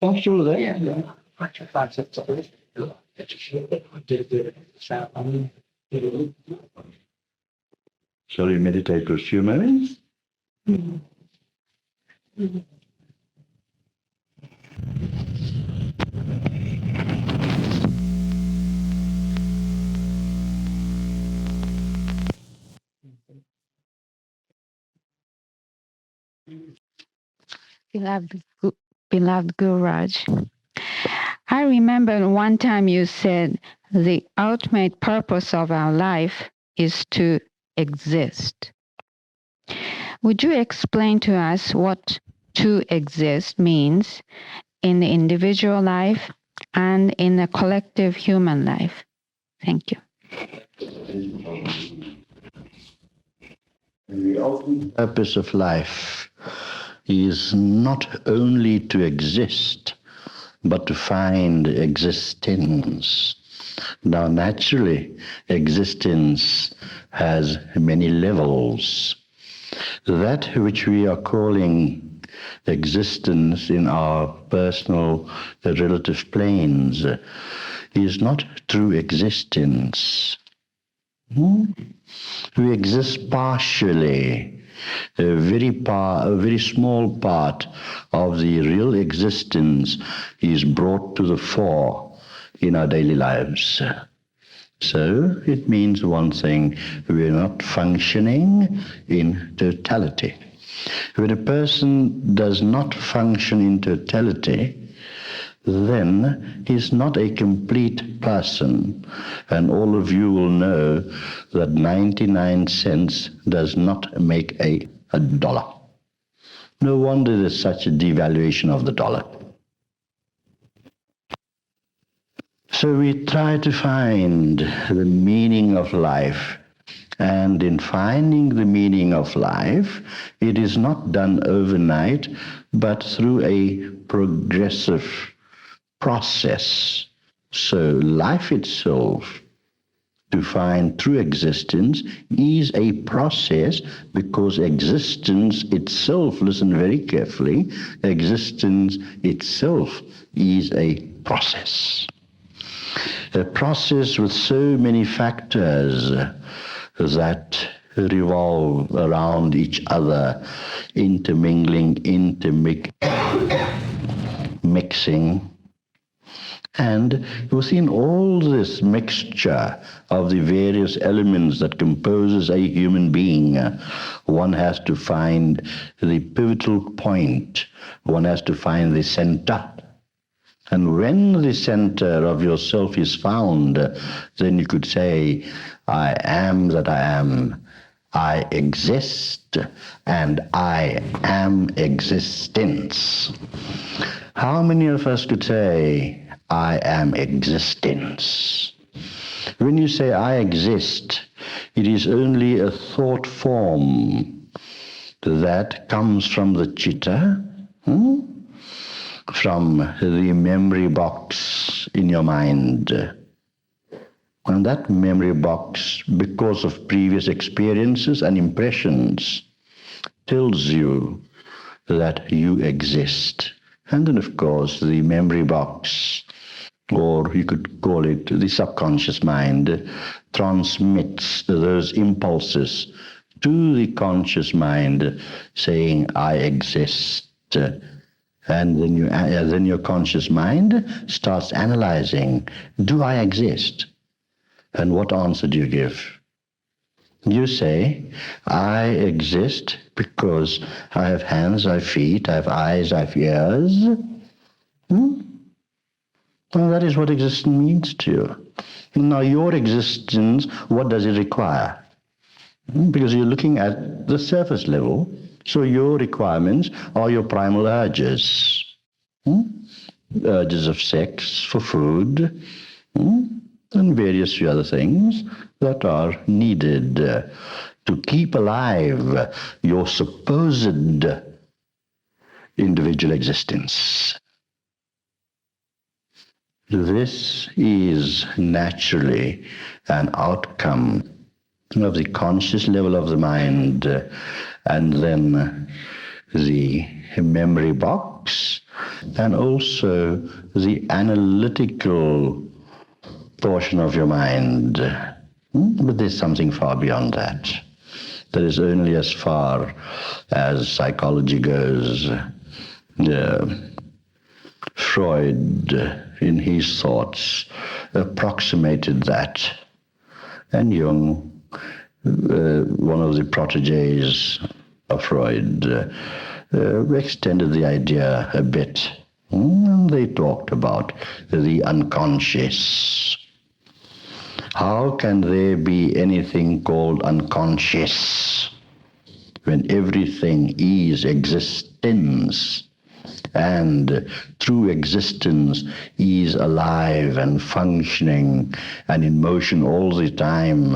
Functional there? Yeah. Shall we meditate for a few moments? Beloved Guraj, I remember one time you said the ultimate purpose of our life is to exist. Would you explain to us what to exist means in the individual life and in the collective human life? Thank you. The ultimate purpose of life is not only to exist, but to find existence. Now, naturally, existence has many levels. That which we are calling existence in our personal relative planes is not true existence. We exist partially. A very small part of the real existence is brought to the fore in our daily lives. So it means one thing, we are not functioning in totality. When a person does not function in totality, then he's not a complete person. And all of you will know that 99 cents does not make a dollar. No wonder there's such a devaluation of the dollar. So we try to find the meaning of life. And in finding the meaning of life, it is not done overnight, but through a progressive process. So life itself, to find true existence, is a process, because existence itself, listen very carefully, existence itself is a process. A process with so many factors that revolve around each other, intermingling, mixing. And within all this mixture of the various elements that composes a human being, one has to find the pivotal point. One has to find the center. And when the center of yourself is found, then you could say, I am that I am. I exist, and I am existence. How many of us could say, I am existence? When you say I exist, it is only a thought form that comes from the chitta, from the memory box in your mind. And that memory box, because of previous experiences and impressions, tells you that you exist. And then, of course, the memory box, or you could call it the subconscious mind, transmits those impulses to the conscious mind, saying, I exist. And then your conscious mind starts analyzing, do I exist? And what answer do you give? You say, I exist because I have hands, I have feet, I have eyes, I have ears. Well, that is what existence means to you. Now, your existence, what does it require? Because you're looking at the surface level, so your requirements are your primal urges. Urges of sex, for food, and various other things that are needed to keep alive your supposed individual existence. This is naturally an outcome of the conscious level of the mind, and then the memory box and also the analytical portion of your mind. But there's something far beyond that. That is only as far as psychology goes. Freud, in his thoughts, approximated that. And Jung, one of the proteges of Freud, extended the idea a bit. And they talked about the unconscious. How can there be anything called unconscious when everything is existence, and through existence is alive and functioning and in motion all the time?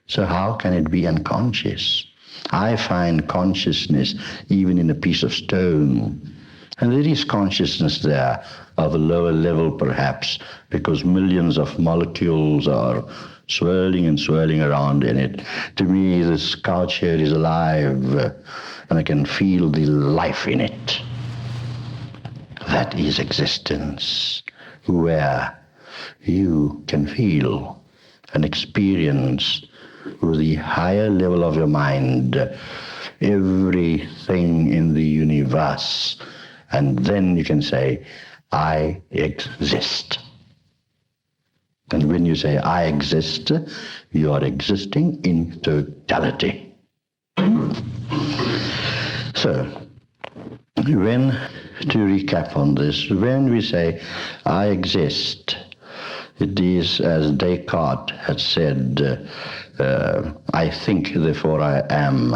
So how can it be unconscious? I find consciousness even in a piece of stone. And there is consciousness there of a lower level perhaps, because millions of molecules are swirling and swirling around in it. To me, this couch here is alive, and I can feel the life in it. That is existence, where you can feel and experience with the higher level of your mind everything in the universe. And then you can say, I exist. And when you say, I exist, you are existing in totality. So, to recap on this, when we say, I exist, it is, as Descartes had said, I think, therefore I am.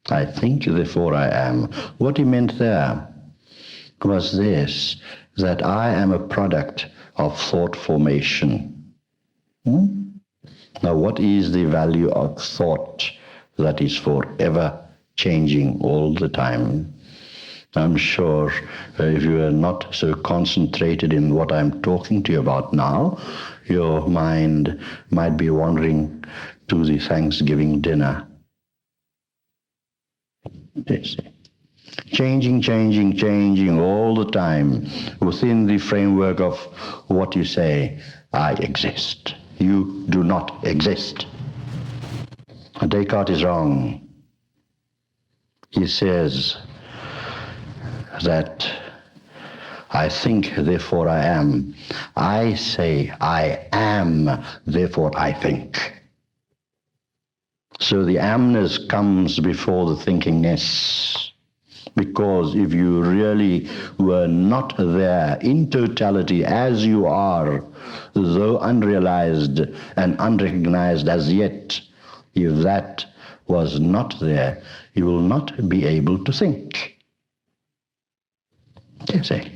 I think, therefore I am. What he meant there was this, that I am a product of thought formation. Now, what is the value of thought that is forever changing all the time? I'm sure if you are not so concentrated in what I'm talking to you about now, your mind might be wandering to the Thanksgiving dinner. Changing all the time within the framework of what you say, I exist. You do not exist. Descartes is wrong. He says that I think, therefore I am. I say I am, therefore I think. So the amness comes before the thinkingness. Because if you really were not there in totality as you are, though unrealized and unrecognized as yet, if that was not there, you will not be able to think. You see?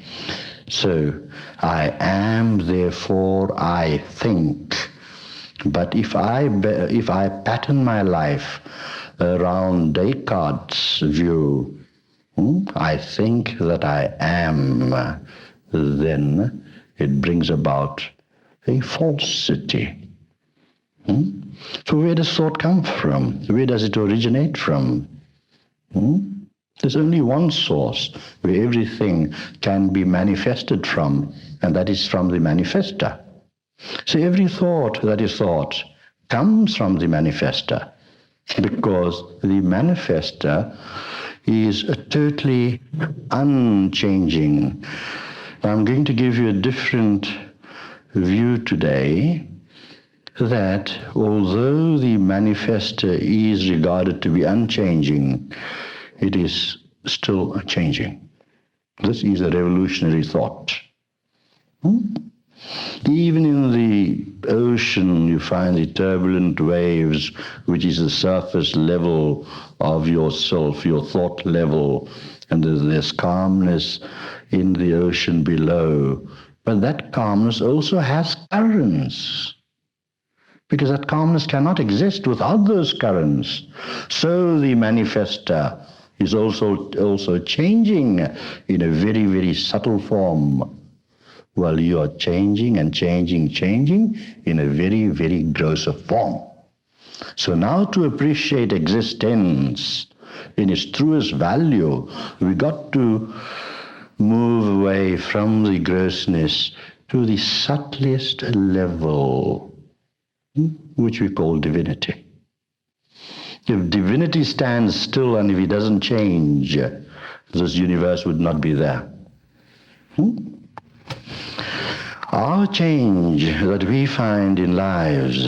So, I am, therefore I think. But if I pattern my life around Descartes' view, I think that I am, then it brings about a falsity. So where does thought come from? Where does it originate from? There's only one source where everything can be manifested from, and that is from the manifester. So every thought that is thought comes from the manifester, because the manifester is totally unchanging. I'm going to give you a different view today, that although the manifester is regarded to be unchanging, it is still changing. This is a revolutionary thought. Even in the ocean, you find the turbulent waves, which is the surface level of yourself, your thought level, and there's calmness in the ocean below. But that calmness also has currents, because that calmness cannot exist without those currents. So the manifester is also changing in a very, very subtle form, while you are changing and changing in a very, very grosser form. So now to appreciate existence, in its truest value. We got to move away from the grossness to the subtlest level, which we call divinity. If divinity stands still and if it doesn't change, this universe would not be there. Our change that we find in lives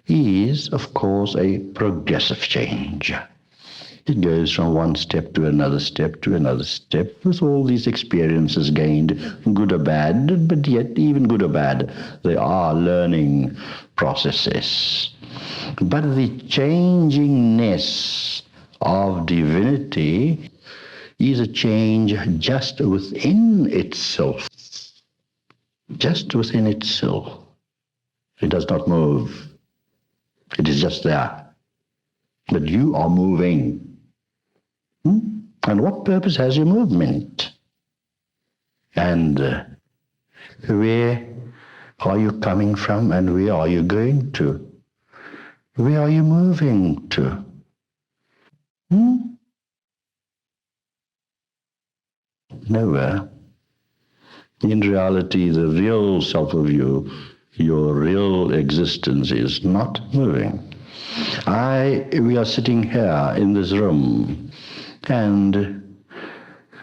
is, of course, a progressive change. It goes from one step to another step to another step with all these experiences gained, good or bad, but yet even good or bad, they are learning processes. But the changingness of divinity is a change just within itself. Just within itself. It does not move. It is just there. But you are moving. And what purpose has your movement? And where are you coming from and where are you going to? Where are you moving to? Nowhere. In reality, the real self of you, your real existence is not moving. We are sitting here in this room, and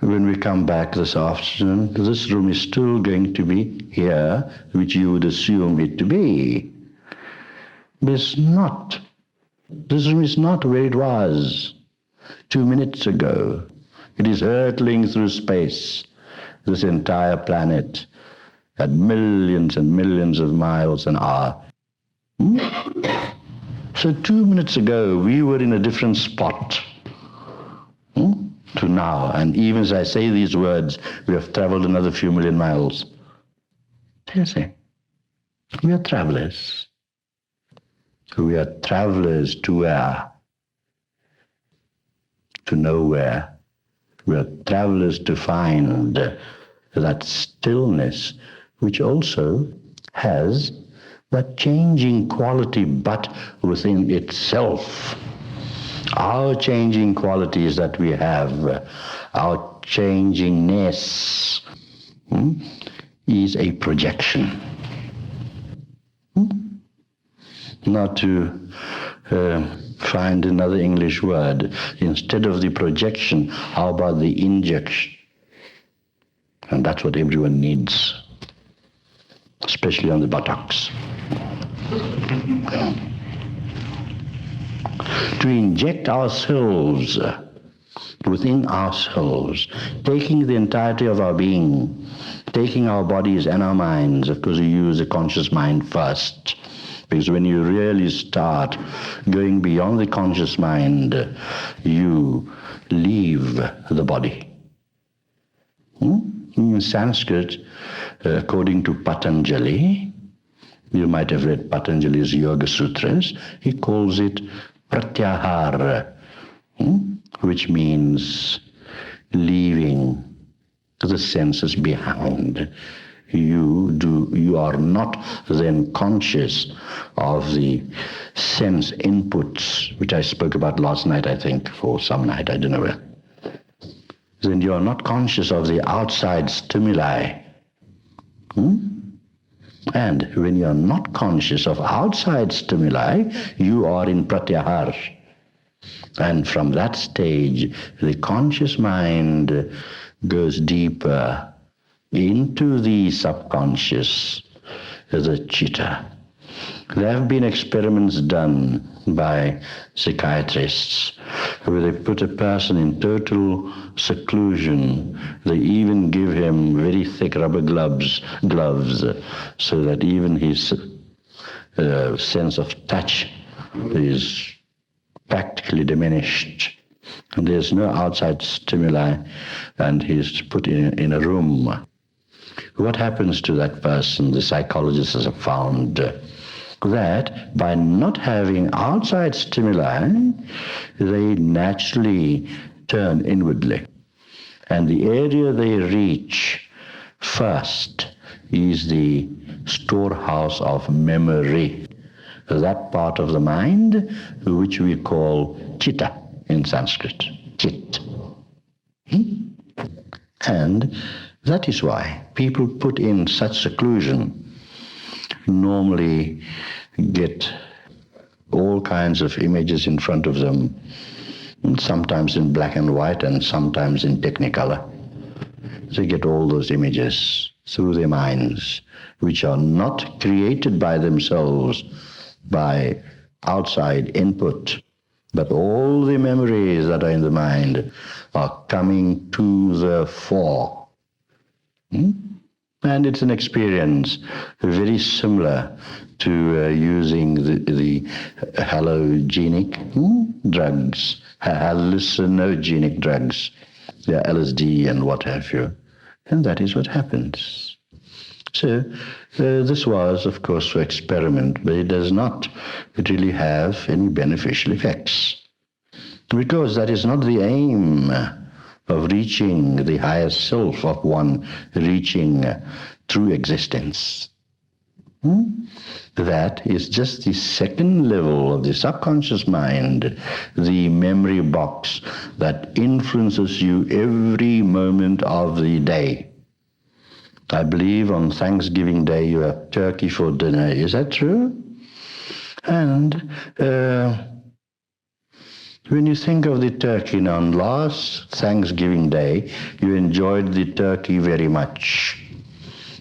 when we come back this afternoon, this room is still going to be here, which you would assume it to be. But it's not. This room is not where it was 2 minutes ago. It is hurtling through space, this entire planet, at millions and millions of miles an hour. So 2 minutes ago, we were in a different spot to now. And even as I say these words, we have traveled another few million miles. Seriously, we are travelers. We are travelers to where? To nowhere. We are travelers to find that stillness, which also has that changing quality, but within itself. Our changing qualities that we have, our changingness, is a projection. Not to find another English word. Instead of the projection, how about the injection? And that's what everyone needs, especially on the buttocks. To inject ourselves within ourselves, taking the entirety of our being, taking our bodies and our minds, of course we use the conscious mind first, because when you really start going beyond the conscious mind, you leave the body. In Sanskrit, according to Patanjali, you might have read Patanjali's Yoga Sutras, he calls it pratyahara, which means leaving the senses behind. You are not then conscious of the sense inputs, which I spoke about last night, I think, or some night, I don't know where. Then you are not conscious of the outside stimuli. And when you are not conscious of outside stimuli, you are in pratyahara. And from that stage, the conscious mind goes deeper into the subconscious, the chitta. There have been experiments done by psychiatrists where they put a person in total seclusion. They even give him very thick rubber gloves, so that even his sense of touch is practically diminished. And there's no outside stimuli, and he's put in a room. What happens to that person? The psychologists have found that by not having outside stimuli, they naturally turn inwardly. And the area they reach first is the storehouse of memory, that part of the mind which we call chitta. in Sanskrit. Chit. And that is why people put in such seclusion normally get all kinds of images in front of them, sometimes in black and white and sometimes in technicolor. They get all those images through their minds, which are not created by themselves by outside input, but all the memories that are in the mind are coming to the fore. And it's an experience very similar to using the hallucinogenic drugs, hallucinogenic drugs, the LSD and what have you. And that is what happens. So this was, of course, for experiment, but it does not really have any beneficial effects. Because that is not the aim of reaching the higher self, of one reaching true existence. That is just the second level of the subconscious mind, the memory box that influences you every moment of the day. I believe on Thanksgiving Day you have turkey for dinner. Is that true? And when you think of the turkey, now on last Thanksgiving Day, you enjoyed the turkey very much.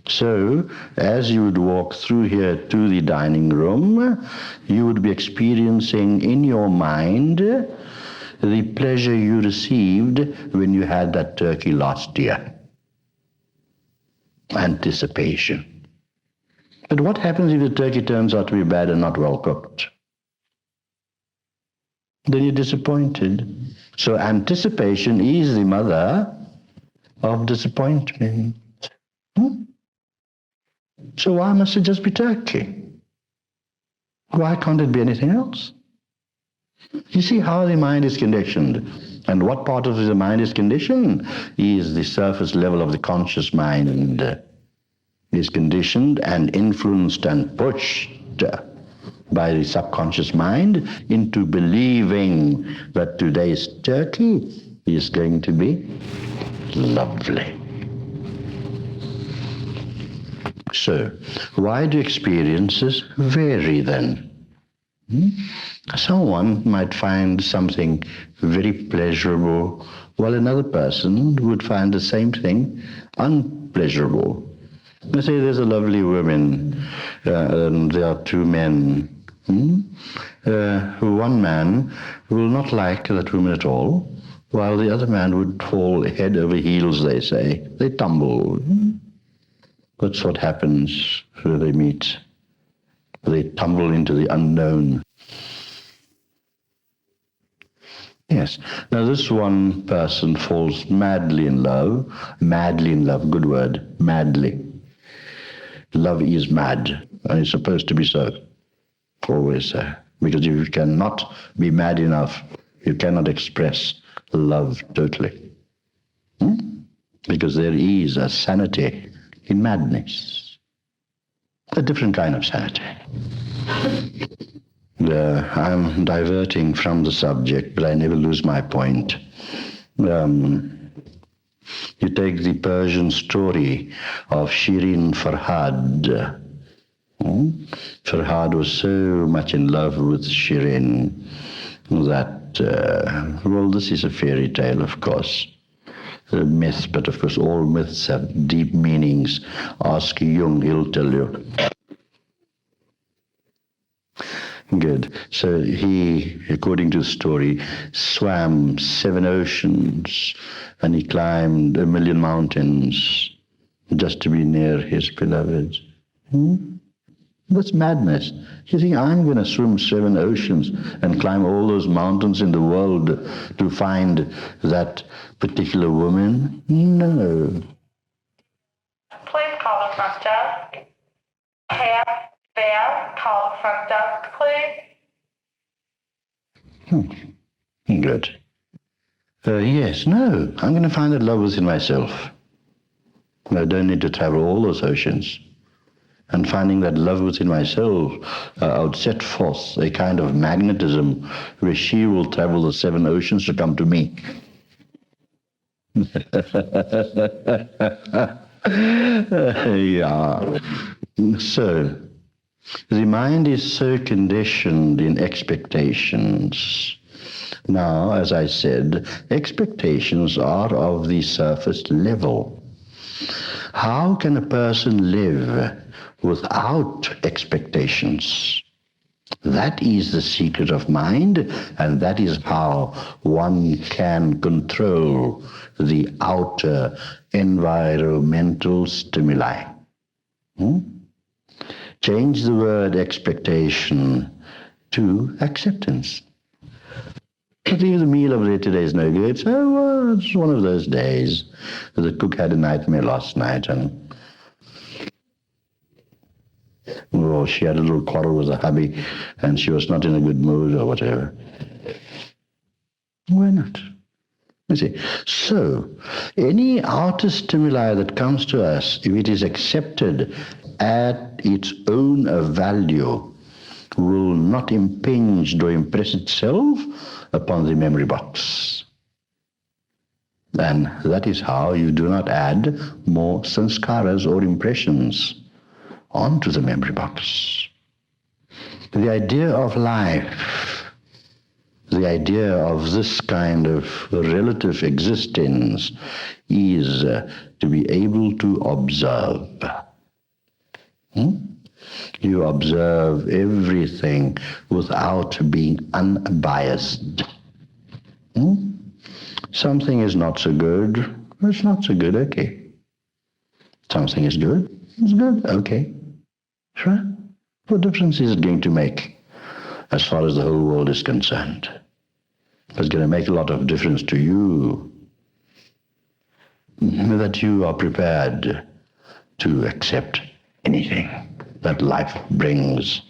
So, as you would walk through here to the dining room, you would be experiencing in your mind the pleasure you received when you had that turkey last year. Anticipation. But what happens if the turkey turns out to be bad and not well cooked? Then you're disappointed. So anticipation is the mother of disappointment. So why must it just be turkey? Why can't it be anything else? You see how the mind is conditioned. And what part of the mind is conditioned is the surface level of the conscious mind, and is conditioned and influenced and pushed by the subconscious mind into believing that today's turkey is going to be lovely. So, why do experiences vary then? Someone might find something very pleasurable, while another person would find the same thing unpleasurable. Let's say there's a lovely woman, and there are two men. One man will not like that woman at all, while the other man would fall head over heels, they say. They tumble. That's what happens when they meet. They tumble into the unknown. Yes. Now this one person falls madly in love, good word, madly. Love is mad, and it's supposed to be so, always so. Because if you cannot be mad enough, you cannot express love totally. Because there is a sanity in madness, a different kind of sanity. I'm diverting from the subject, but I never lose my point. You take the Persian story of Shirin Farhad. Farhad was so much in love with Shirin that, well, this is a fairy tale, of course. A myth, but of course all myths have deep meanings. Ask Jung, he'll tell you. Good. So he, according to the story, swam 7 oceans and he climbed 1,000,000 mountains just to be near his beloved. That's madness. You think I'm going to swim 7 oceans and climb all those mountains in the world to find that particular woman? No. Please call the front desk. Half Bear, call the front desk, please. Good. Yes, no. I'm going to find that love within myself. I don't need to travel all those oceans. and finding that love within myself, I would set forth a kind of magnetism where she will travel the 7 oceans to come to me. Yeah. So, the mind is so conditioned in expectations. Now, as I said, expectations are of the surface level. How can a person live without expectations? That is the secret of mind, and that is how one can control the outer environmental stimuli. Change the word expectation to acceptance. I think the meal over there today is no good. So, well, it's one of those days. The cook had a nightmare last night, and well, she had a little quarrel with her hubby, and she was not in a good mood or whatever. Why not? You see. So, any outer stimuli that comes to us, if it is accepted at its own value, will not impinge or impress itself upon the memory box. And that is how you do not add more sanskaras or impressions onto the memory box. The idea of life, the idea of this kind of relative existence is to be able to observe. You observe everything without being unbiased. Something is not so good, it's not so good, okay. Something is good, it's good, okay. Sure. What difference is it going to make as far as the whole world is concerned? It's going to make a lot of difference to you that you are prepared to accept anything that life brings.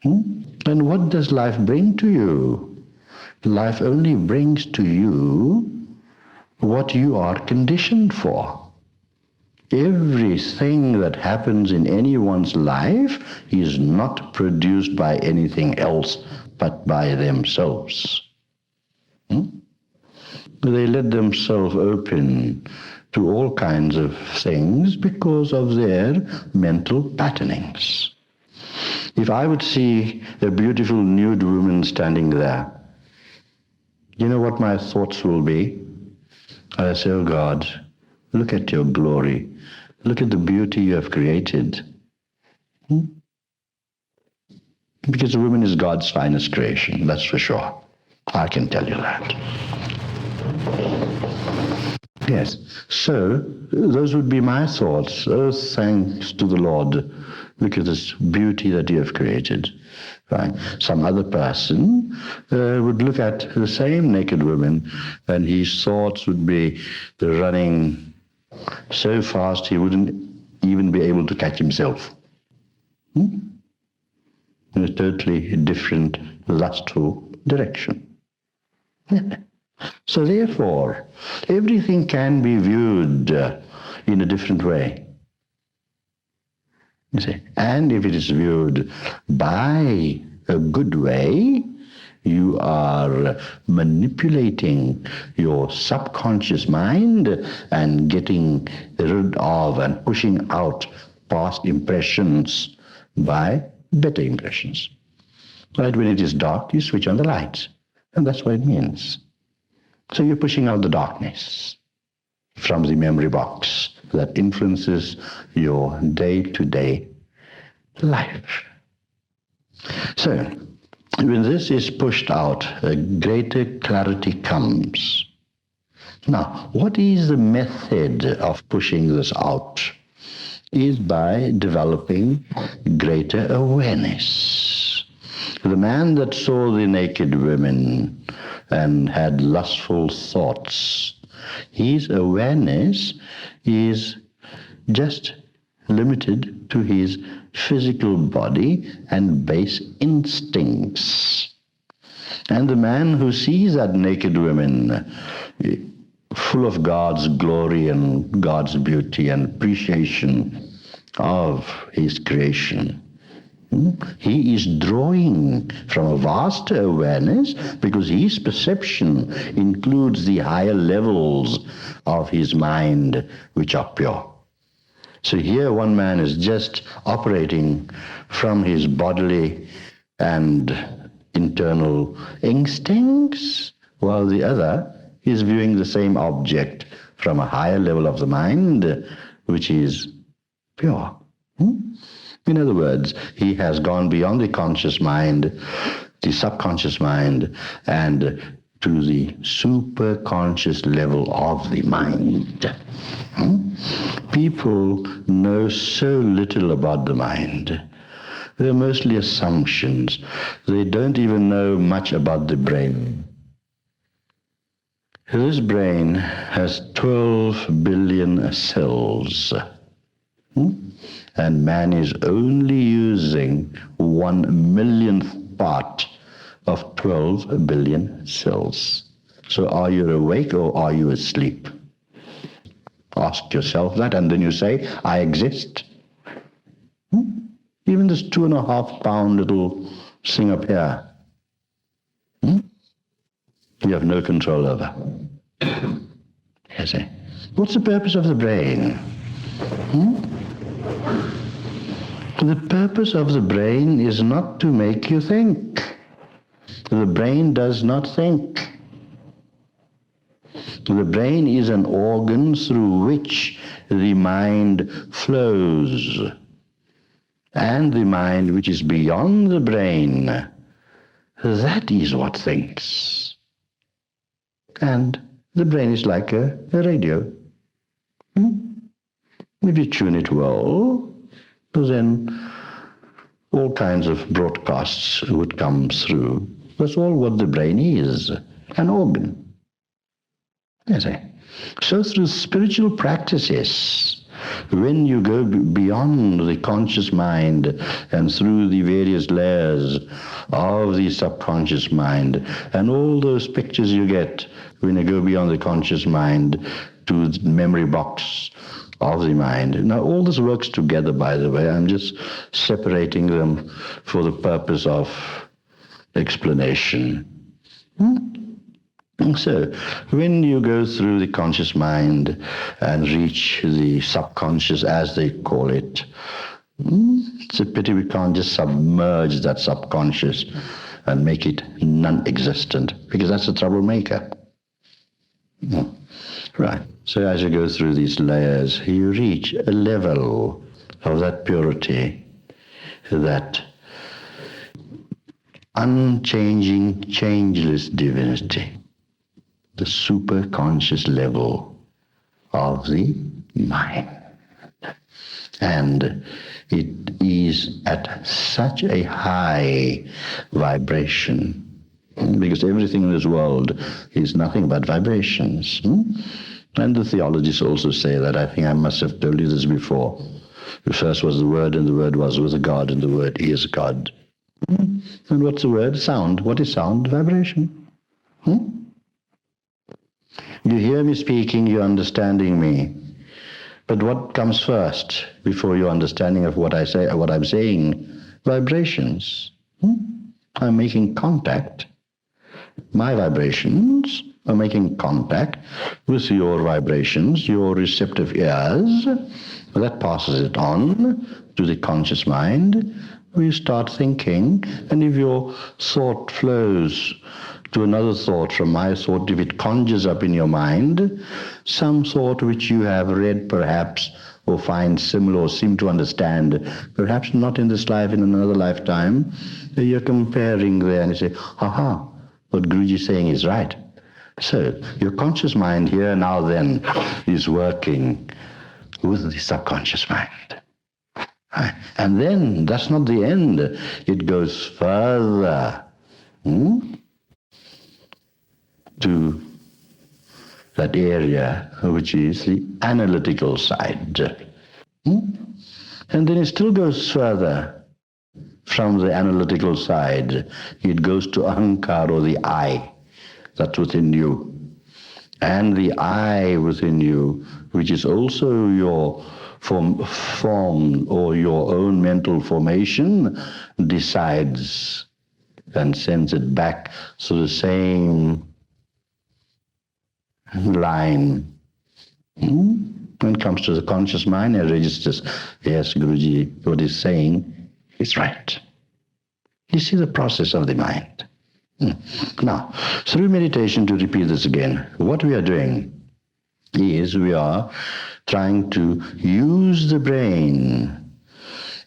And what does life bring to you? Life only brings to you what you are conditioned for. Everything that happens in anyone's life is not produced by anything else but by themselves. They let themselves open to all kinds of things because of their mental patternings. If I would see a beautiful nude woman standing there, you know what my thoughts will be? I say, oh God, look at your glory. Look at the beauty you have created. Because the woman is God's finest creation, that's for sure. I can tell you that. Yes, so those would be my thoughts. Oh, thanks to the Lord. Look at this beauty that you have created. Right? Some other person would look at the same naked woman, and his thoughts would be running so fast he wouldn't even be able to catch himself. In a totally different, lustful direction. So therefore, everything can be viewed in a different way. You see, and if it is viewed by a good way, you are manipulating your subconscious mind and getting rid of and pushing out past impressions by better impressions. Right? When it is dark, you switch on the lights. And that's what it means. So you're pushing out the darkness from the memory box that influences your day-to-day life. So, when this is pushed out, a greater clarity comes. Now, what is the method of pushing this out? Is by developing greater awareness. The man that saw the naked women and had lustful thoughts, his awareness is just limited to his physical body and base instincts. And the man who sees that naked woman full of God's glory and God's beauty and appreciation of his creation. He is drawing from a vaster awareness because his perception includes the higher levels of his mind which are pure. So here one man is just operating from his bodily and internal instincts, while the other is viewing the same object from a higher level of the mind, which is pure. In other words, he has gone beyond the conscious mind, the subconscious mind, and to the superconscious level of the mind. People know so little about the mind. They're mostly assumptions. They don't even know much about the brain. This brain has 12 billion cells. And man is only using 1/1,000,000th part of 12 billion cells. So are you awake or are you asleep? Ask yourself that, and then you say, I exist. Even this 2.5-pound little thing up here, you have no control over. Yes, eh? What's the purpose of the brain? The purpose of the brain is not to make you think. The brain does not think. The brain is an organ through which the mind flows. And the mind which is beyond the brain, that is what thinks. And the brain is like a radio. If you tune it well, then all kinds of broadcasts would come through. That's all what the brain is, an organ. Yes, eh? So through spiritual practices, when you go beyond the conscious mind and through the various layers of the subconscious mind, and all those pictures you get when you go beyond the conscious mind to the memory box of the mind. Now, all this works together, by the way. I'm just separating them for the purpose of explanation. So, when you go through the conscious mind and reach the subconscious, as they call it, it's a pity we can't just submerge that subconscious and make it non-existent, because that's a troublemaker. Right. So as you go through these layers, you reach a level of that purity, that unchanging, changeless divinity, the superconscious level of the mind. And it is at such a high vibration, because everything in this world is nothing but vibrations. And the theologists also say that. I think I must have told you this before. The first was the Word, and the Word was with God, and the Word is God. And what's the Word? Sound. What is sound? Vibration. You hear me speaking, you're understanding me. But what comes first before your understanding of what I say, what I'm saying? Vibrations. I'm making contact. My vibrations are making contact with your vibrations, your receptive ears. That passes it on to the conscious mind. We start thinking, and if your thought flows to another thought from my thought, if it conjures up in your mind some thought which you have read perhaps, or find similar, or seem to understand, perhaps not in this life, in another lifetime, you're comparing there and you say, aha, what Guruji is saying is right. So your conscious mind here now then is working with the subconscious mind. Right? And then that's not the end. It goes further to that area which is the analytical side. And then it still goes further from the analytical side. It goes to Ahankar, or the I, that's within you. and the I within you, which is also your form or your own mental formation, decides and sends it back to the same line. When it comes to the conscious mind, it registers, yes, Guruji, what he's saying is right. You see the process of the mind. Now, through meditation, to repeat this again, what we are doing is we are trying to use the brain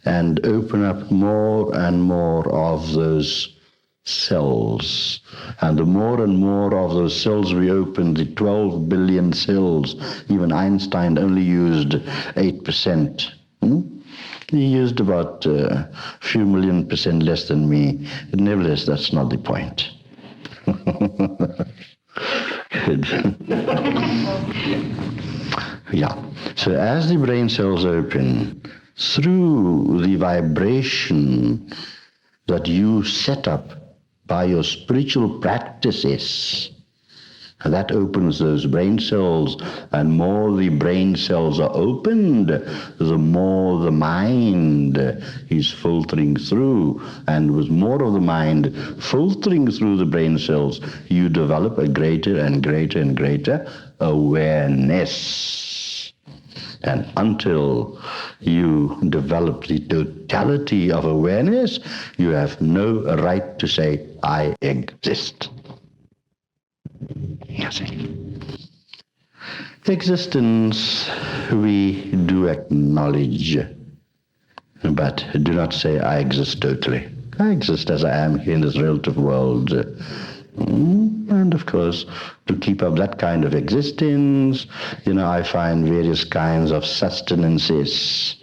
and open up more and more of those cells. And the more and more of those cells we open, the 12 billion cells, even Einstein only used 8%. He used about a few million percent less than me. But nevertheless, that's not the point. Good. Yeah. So as the brain cells open, through the vibration that you set up by your spiritual practices, that opens those brain cells, and more the brain cells are opened, the more the mind is filtering through. And with more of the mind filtering through the brain cells, you develop a greater and greater and greater awareness. And until you develop the totality of awareness, you have no right to say, I exist. Yes. Existence we do acknowledge, but do not say I exist totally. I exist as I am here in this relative world. And of course, to keep up that kind of existence, I find various kinds of sustenances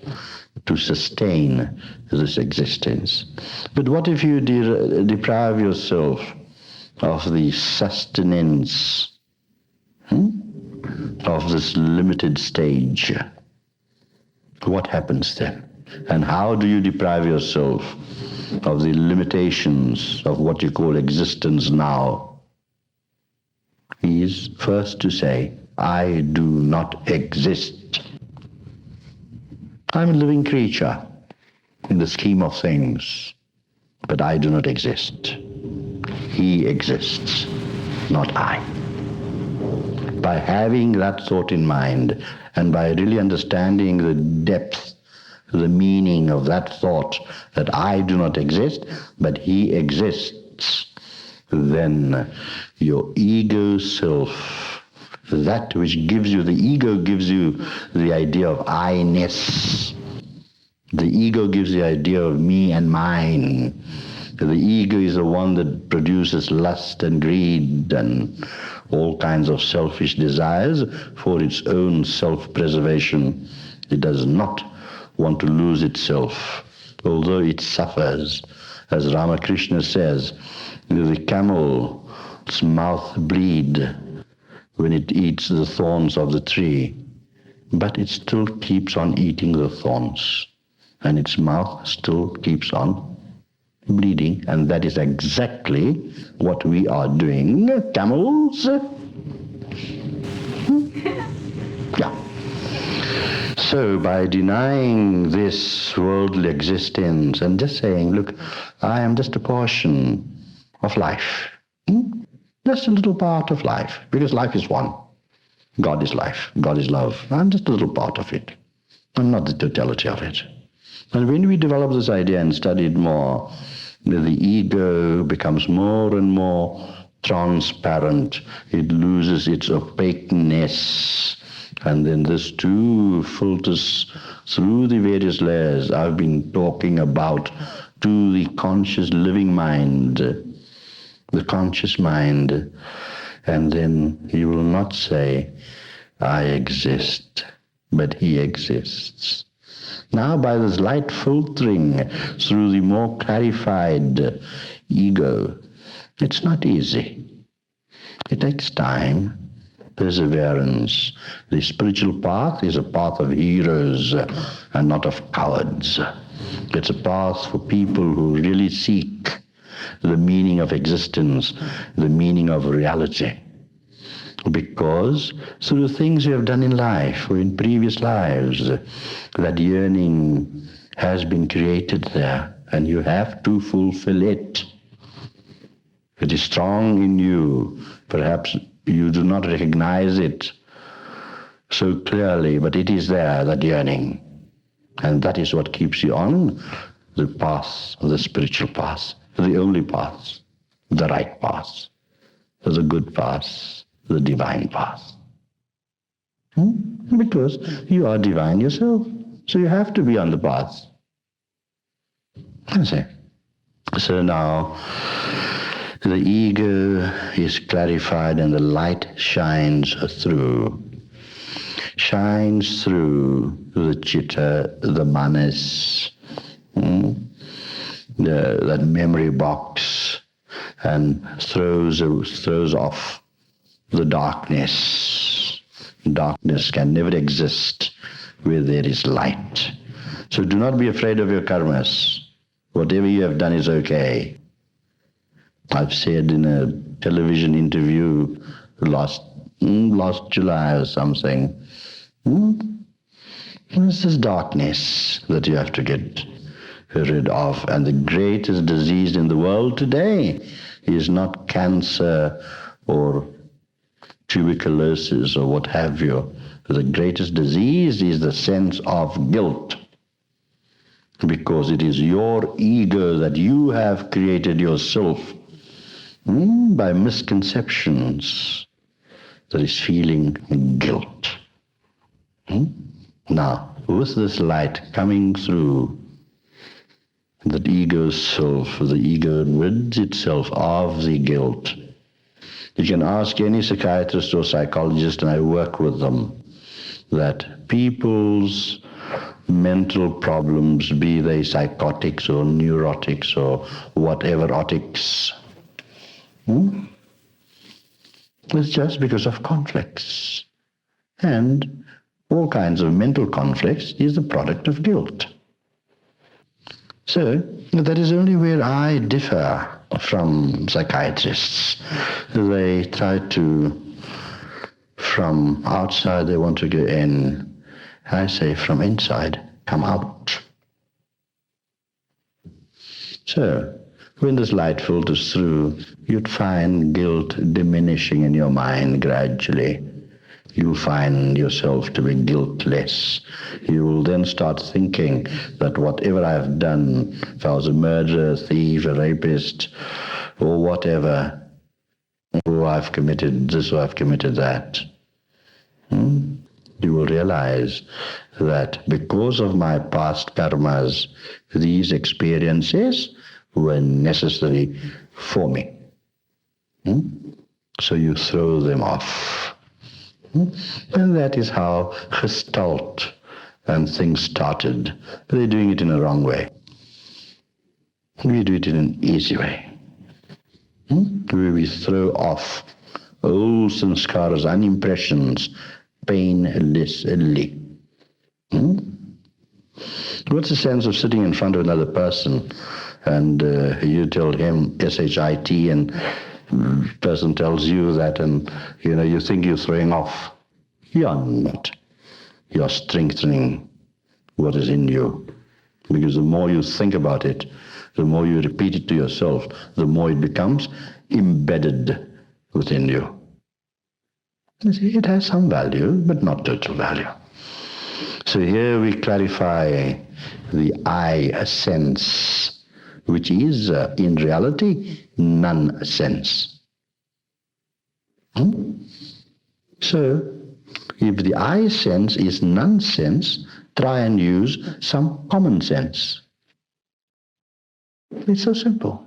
to sustain this existence. But what if you deprive yourself of the sustenance of this limited stage? What happens then? And how do you deprive yourself of the limitations of what you call existence now? Is first to say, I do not exist. I'm a living creature in the scheme of things, but I do not exist. He exists, not I. By having that thought in mind, and by really understanding the depth, the meaning of that thought, that I do not exist, but he exists, then your ego self, that which gives you, the ego gives you the idea of I-ness. The ego gives the idea of me and mine. The ego is the one that produces lust and greed and all kinds of selfish desires for its own self-preservation. It does not want to lose itself, although it suffers. As Ramakrishna says, the camel's mouth bleed when it eats the thorns of the tree, but it still keeps on eating the thorns, and its mouth still keeps on bleeding. And that is exactly what we are doing, camels. Yeah. So by denying this worldly existence and just saying, look, I am just a portion of life, just a little part of life, because life is one. God is life, God is love. I'm just a little part of it. I'm not the totality of it. And when we develop this idea and study it more, the ego becomes more and more transparent. It loses its opaqueness. And then this too filters through the various layers I've been talking about to the conscious living mind, the conscious mind. And then you will not say, I exist, but he exists. Now by this light filtering through the more clarified ego, it's not easy. It takes time, perseverance. The spiritual path is a path of heroes and not of cowards. It's a path for people who really seek the meaning of existence, the meaning of reality. Because through the things you have done in life or in previous lives, that yearning has been created there, and you have to fulfill it. It is strong in you. Perhaps you do not recognize it so clearly, but it is there, that yearning. And that is what keeps you on the path, the spiritual path, the only path, the right path, the good path, the divine path. Because you are divine yourself. So you have to be on the path. So now the ego is clarified and the light shines through the chitta, the manas, that memory box, and throws off the darkness. Darkness can never exist where there is light. So do not be afraid of your karmas. Whatever you have done is okay. I've said in a television interview last July or something, it's this darkness that you have to get rid of. And the greatest disease in the world today is not cancer or tuberculosis or what have you. The greatest disease is the sense of guilt. Because it is your ego that you have created yourself by misconceptions that is feeling guilt. Now, with this light coming through, that ego self, the ego rids itself of the guilt. You can ask any psychiatrist or psychologist, and I work with them, that people's mental problems, be they psychotics or neurotics or whatever otics, it's just because of conflicts. And all kinds of mental conflicts is the product of guilt. So that is only where I differ from psychiatrists. They try to, from outside they want to go in. I say from inside, come out. So when this light filters through, you'd find guilt diminishing in your mind gradually. You'll find yourself to be guiltless. You will then start thinking that whatever I've done, if I was a murderer, a thief, a rapist, or whatever, oh, I've committed this or I've committed that. You will realize that because of my past karmas, these experiences were necessary for me. So you throw them off. And that is how Gestalt and things started. They're doing it in a wrong way. We do it in an easy way. Where we throw off old sanskaras and impressions painlessly. What's the sense of sitting in front of another person and you tell him SHIT and person tells you that, and you think you're throwing off. You're not. You're strengthening what is in you. Because the more you think about it, the more you repeat it to yourself, the more it becomes embedded within you. You see, it has some value, but not total value. So here we clarify the I sense, which is in reality non-sense. So if the I sense is non-sense, try and use some common sense. It's so simple.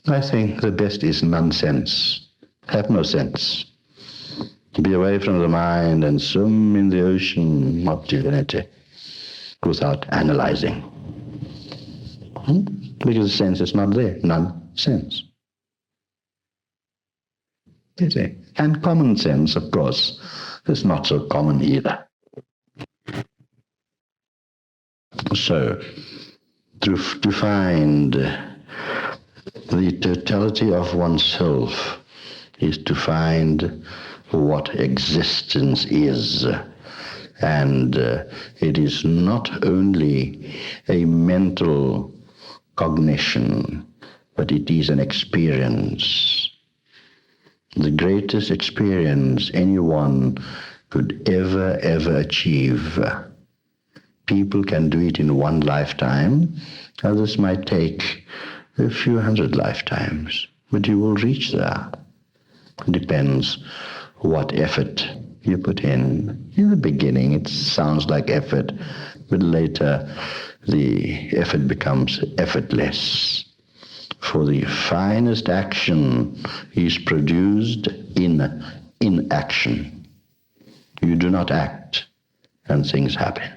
I think the best is nonsense. Have no sense. Be away from the mind and swim in the ocean of divinity without analyzing. Because the sense is not there. Nonsense. You see? And common sense, of course, is not so common either. So, to find The totality of oneself is to find what existence is. And it is not only a mental cognition, but it is an experience. The greatest experience anyone could ever achieve. People can do it in one lifetime. Others might take a few hundred lifetimes, but you will reach there. It depends what effort you put in. In the beginning, it sounds like effort, but later the effort becomes effortless. For the finest action is produced in inaction. You do not act, and things happen.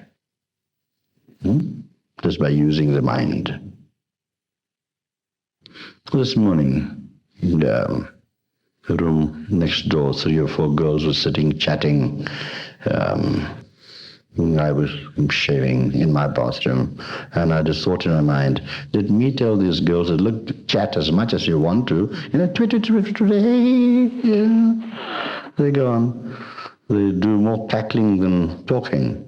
Just by using the mind. This morning, in the room next door, 3 or 4 girls were sitting chatting. I was shaving in my bathroom, and I just thought in my mind, let me tell these girls that look, chat as much as you want to, Twitter, yeah. They go on. They do more cackling than talking.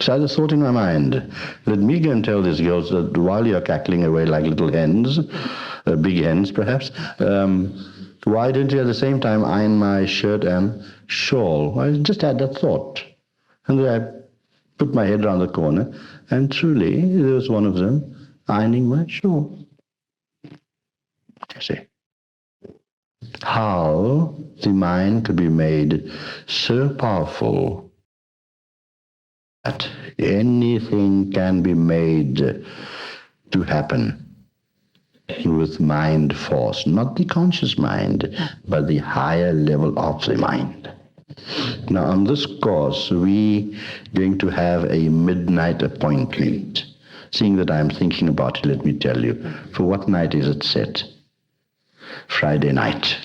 So I just thought in my mind, let me go and tell these girls that while you're cackling away like little hens, big hens perhaps, why don't you at the same time iron my shirt and shawl? I just had that thought. And then I put my head around the corner, and truly there was one of them ironing my shawl. You see how the mind could be made so powerful that anything can be made to happen with mind force, not the conscious mind, but the higher level of the mind. Now, on this course, we're going to have a midnight appointment. Seeing that I'm thinking about it, let me tell you, for what night is it set? Friday night.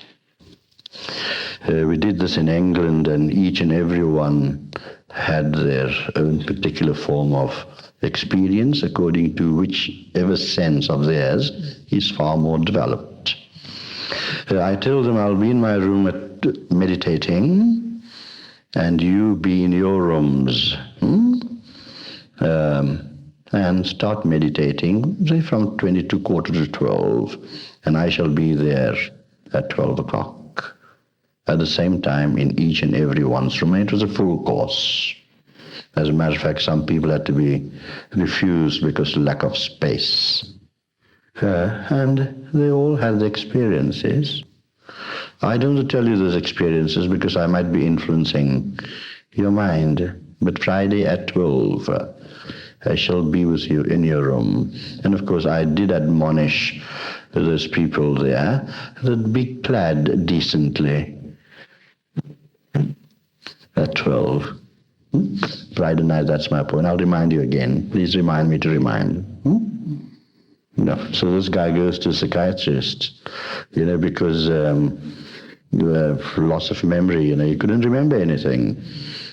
We did this in England, and each and every one had their own particular form of experience according to whichever sense of theirs is far more developed. I told them I'll be in my room meditating, and you be in your rooms and start meditating, say from 22 quarter to 12, and I shall be there at 12 o'clock. At the same time in each and every one's room. And it was a full course. As a matter of fact, some people had to be refused because of lack of space. And they all had the experiences. I don't tell you those experiences because I might be influencing your mind. But Friday at 12, I shall be with you in your room. And of course, I did admonish those people there that be clad decently. At 12. Friday night, that's my point. I'll remind you again. Please remind me to remind. No. So this guy goes to a psychiatrist, because you have loss of memory, he couldn't remember anything.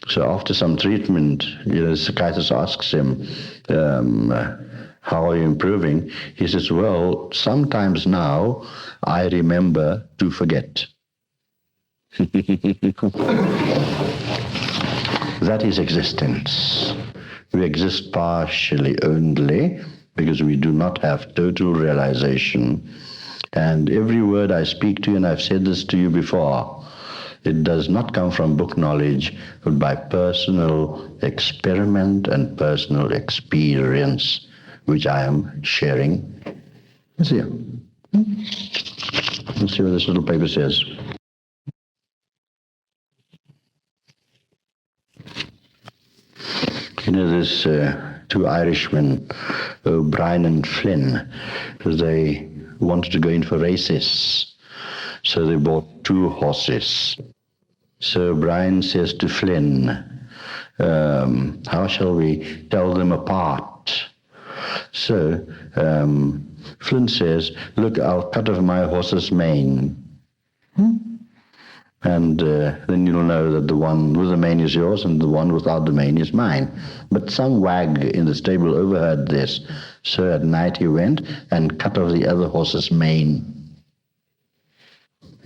So after some treatment, the psychiatrist asks him, how are you improving? He says, well, sometimes now I remember to forget. That is existence. We exist partially only because we do not have total realization. And every word I speak to you, and I've said this to you before, it does not come from book knowledge, but by personal experiment and personal experience, which I am sharing with you. Let's see what this little paper says. There's 2 Irishmen, O'Brien and Flynn, they wanted to go in for races. So they bought 2 horses. So O'Brien says to Flynn, how shall we tell them apart? So Flynn says, look, I'll cut off my horse's mane. And then you'll know that the one with the mane is yours and the one without the mane is mine. But some wag in the stable overheard this. So at night he went and cut off the other horse's mane.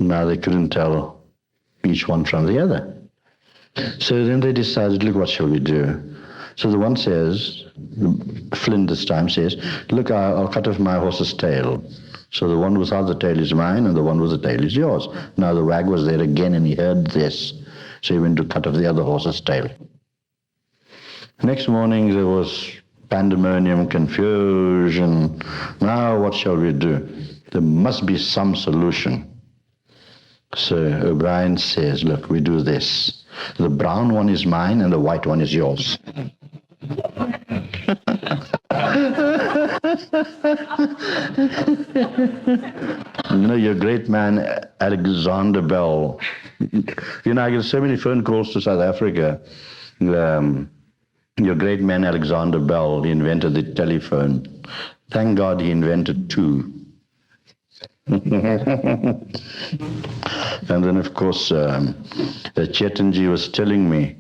Now they couldn't tell each one from the other. So then they decided, look, what shall we do? So the one says, Flynn this time says, look, I'll cut off my horse's tail. So the one without the tail is mine and the one with the tail is yours. Now the wag was there again and he heard this. So he went to cut off the other horse's tail. Next morning there was pandemonium, confusion. Now what shall we do? There must be some solution. So O'Brien says, look, we do this. The brown one is mine and the white one is yours. You know, your great man, Alexander Bell. You know, I get so many phone calls to South Africa. Your great man, Alexander Bell, he invented the telephone. Thank God he invented two. And then, of course, Chetanji was telling me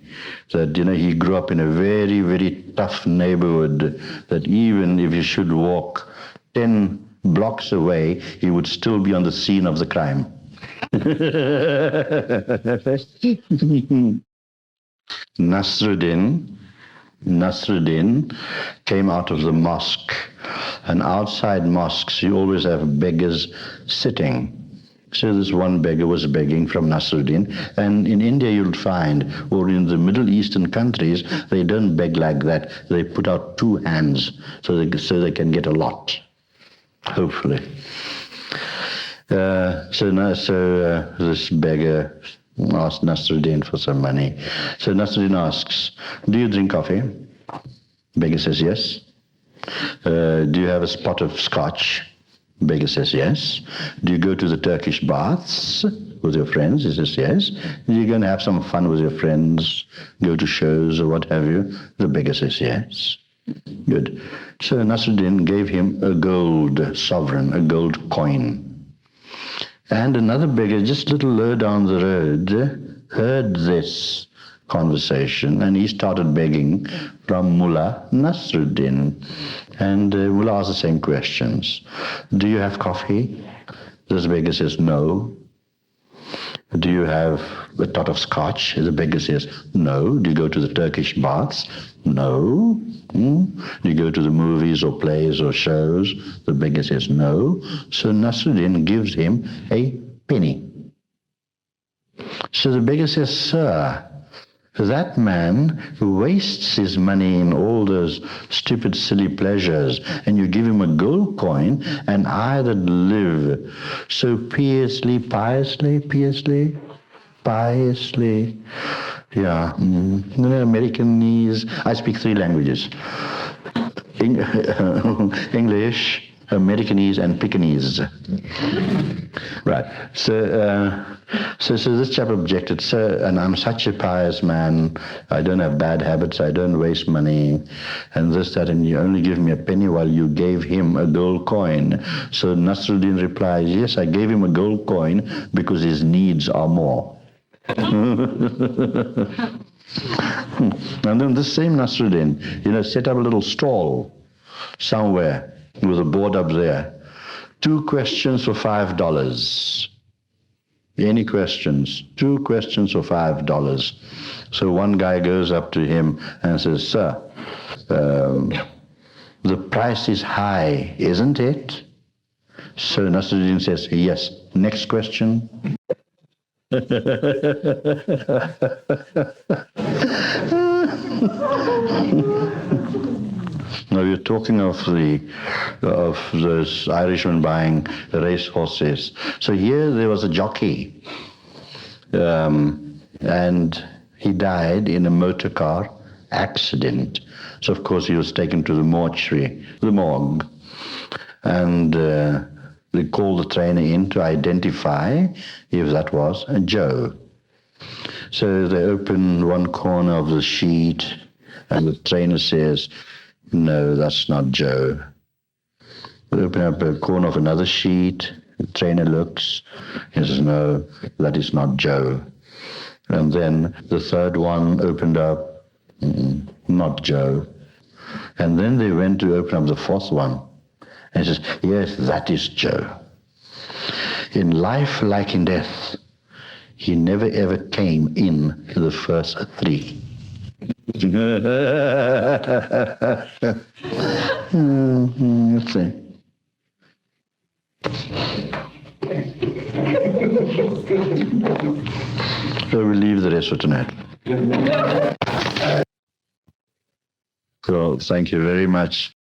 that, you know, he grew up in a very, very tough neighborhood, that even if he should walk 10 blocks away, he would still be on the scene of the crime. Nasruddin came out of the mosque, and outside mosques you always have beggars sitting. So this one beggar was begging from Nasruddin, and in India you'll find, or in the Middle Eastern countries, they don't beg like that. They put out two hands so they can get a lot, hopefully. So this beggar asked Nasruddin for some money. So Nasruddin asks, do you drink coffee? Beggar says yes. Do you have a spot of scotch? Beggar says yes. Do you go to the Turkish baths with your friends? He says yes. Are you going to have some fun with your friends, go to shows or what have you? The beggar says yes. Good. So Nasruddin gave him a gold sovereign, a gold coin. And another beggar just a little low down the road heard this conversation, and he started begging from Mullah Nasruddin. And Mullah asked the same questions. Do you have coffee? This beggar says no. Do you have a tot of scotch? The beggar says no. Do you go to the Turkish baths? No. Do you go to the movies or plays or shows? The beggar says no. So Nasruddin gives him a penny. So the beggar says, sir, that man wastes his money in all those stupid, silly pleasures, and you give him a gold coin, and I that live so piously, yeah, Americanese. I speak 3 languages. English, Americanese, and Pekingese. Right. So this chap objected, sir, and I'm such a pious man. I don't have bad habits. I don't waste money, and this, that, and you only give me a penny while you gave him a gold coin. So Nasruddin replies, yes, I gave him a gold coin because his needs are more. And then this same Nasruddin, set up a little stall somewhere with a board up there. 2 questions for $5. Any questions? 2 questions for $5. So one guy goes up to him and says, sir, the price is high, isn't it? So Nasruddin says, yes. Next question. Now you're talking of those Irishmen buying race horses. So here there was a jockey, and he died in a motor car accident. So of course he was taken to the mortuary, the morgue, and they called the trainer in to identify if that was a Joe. So they open one corner of the sheet, and the trainer says, no, that's not Joe. They open up a corner of another sheet, The trainer looks, he says, no, that is not Joe. And then the third one opened up, not Joe. And then they went to open up the fourth one. And he says, yes, that is Joe. In life, like in death, he never ever came in the first three. Let's see. So we'll leave the rest for tonight. So thank you very much.